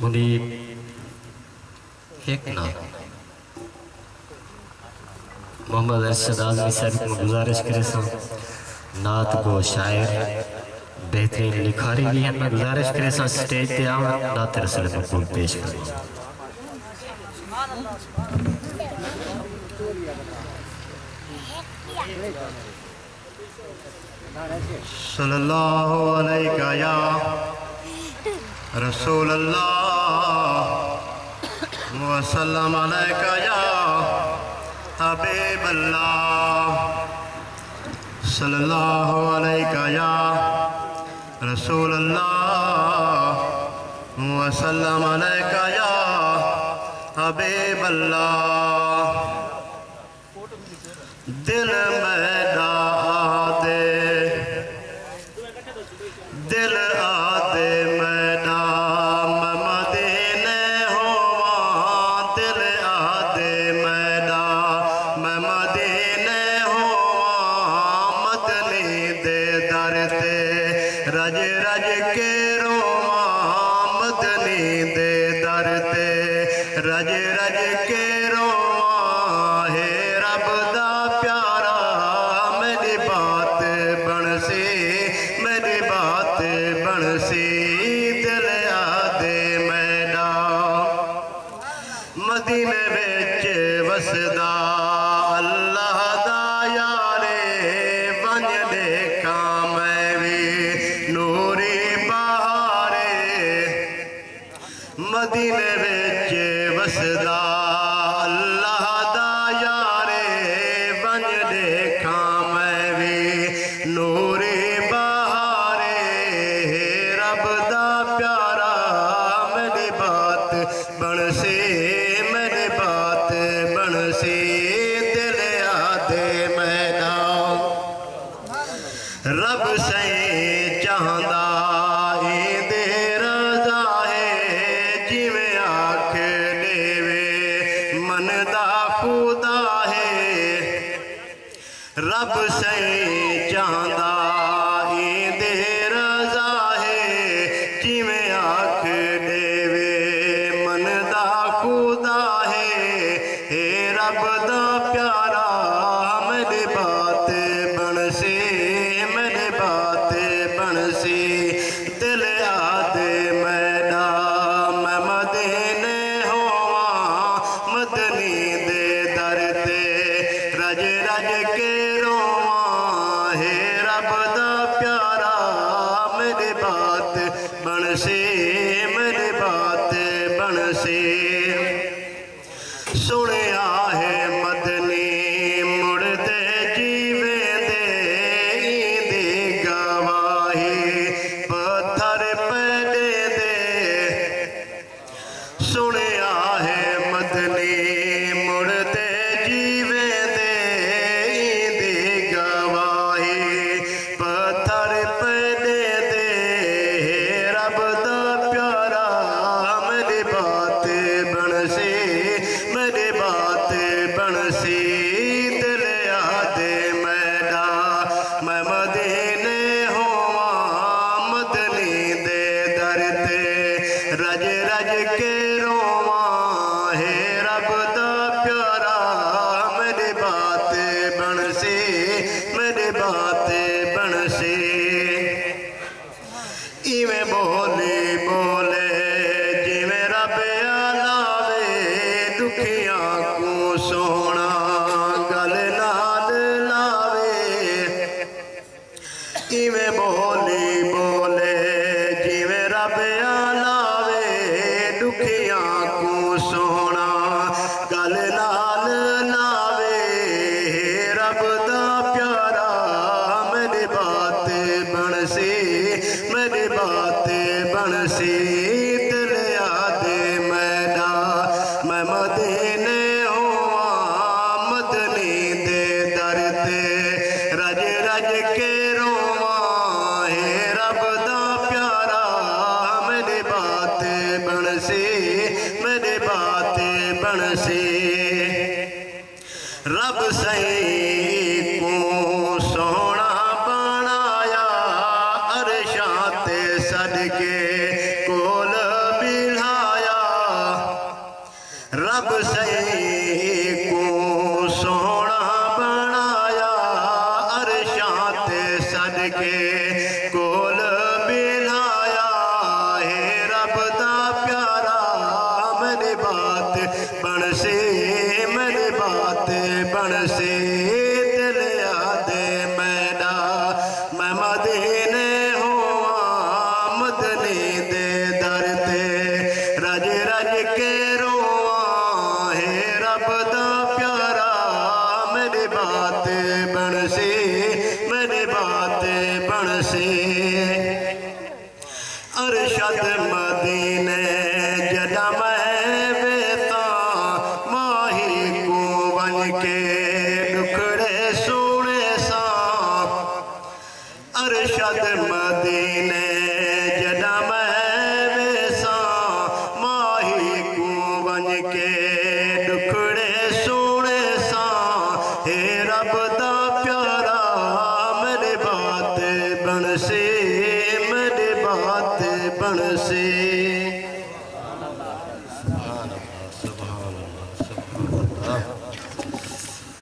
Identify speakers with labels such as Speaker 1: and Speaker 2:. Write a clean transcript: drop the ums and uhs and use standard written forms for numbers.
Speaker 1: منی ایک نا محمد ارشد آزمی صاحب کو گزارش کرے سا نات گو شاعر بہترین لکھاری بھی ہیں میں گزارش کرے سا سٹیج تے آؤں نات رسول مقبول پیش کریں
Speaker 2: صلی اللہ علیہ یا رسول اللہ وسلم علیہ یا حبیب اللہ صلی اللہ علیہ یا رسول اللہ وسلم علیہ یا حبیب اللہ دل میرا دل آدے میرا میں مدینے ہوا دل آدے میرا میں مدینے ہوا مدنی دے در تے رج رج کے رواں مدنی دے در تے رج رج کے رواں ہے رب دا پیارا میری بات بن سی میری بات بن سی دل آدے میرا مدینے وچ وسدا اللہ دا یارے بن دیکھاں میں بھی نوری بہارے مدینے وچ وسدا اللہ دا یارے بن دیکھاں میں بھی نوری رب دا پیارا میری بات بن سی میری بات بن سی دل آدے میرا رب سے چاہندا دے رضا ہے جویں آنکھ لیوے من دا خدا ہے رب سے چاہندا جویں آنکھ دیوے من دا خدا ہے رب دا پیارا میری بات بن سی میری بات بن سی دل آدے میرا میں مدینے ہوا مدنی دے در تے رج رج کے رواں ہے رب دا پیارا میری بات بن سی میری بات بن سی سنیا ہے مدنی مڑتے جیویں دے دی گواہی پتھر پہلے دے سنیا ہے مدنی مڑتے جیویں دے دی گواہی پتھر پہلے دے رب دا پیارا میری بات بن سی میری بات بن سی دل آدے میرا میں مدینے ہوا مدنی دے در تے رج رج کے رواں ہے رب دا پیارا میری بات بن سی میری بات بن سی ایویں بولی بولے جویں رب آلاوے دکھیاں کو سونا گل نال لاوے ایویں بولی بولے جویں رب آلاوے دکھیاں کو سونا گل نال لاوے رب دا پیارا میری بات بن سی میری بات بن سی دل آدے میرا میں مدینے ہوا مدنی دے در تے رج رج کے رواں ہے رب دا پیارا میری بات بن سی میری بات بن سی رب سہی کو سونا بنایا عرشاں تے صدقے کول بلھا رب سہی کو سونا بنایا عرشاں تے صدقے کول بلایا ہے رب دا پیارا میری بات بن سی میری بات بن سی دل یاد میرا میں مدینے ہوا مدنی دے در تے رج رج کے رواں ہے رب دا پیارا میری بات بن سی میری بات بن سی ارشد مدینے جدا میں ویتا ماہی کو بن کے ڈکڑے سونے سا ارشد مدینے جدا میں ویسا ماہی کو بن کے ڈکڑے سونے سا ہے رب دا پیارا میری بات بن سی میری بات بن سی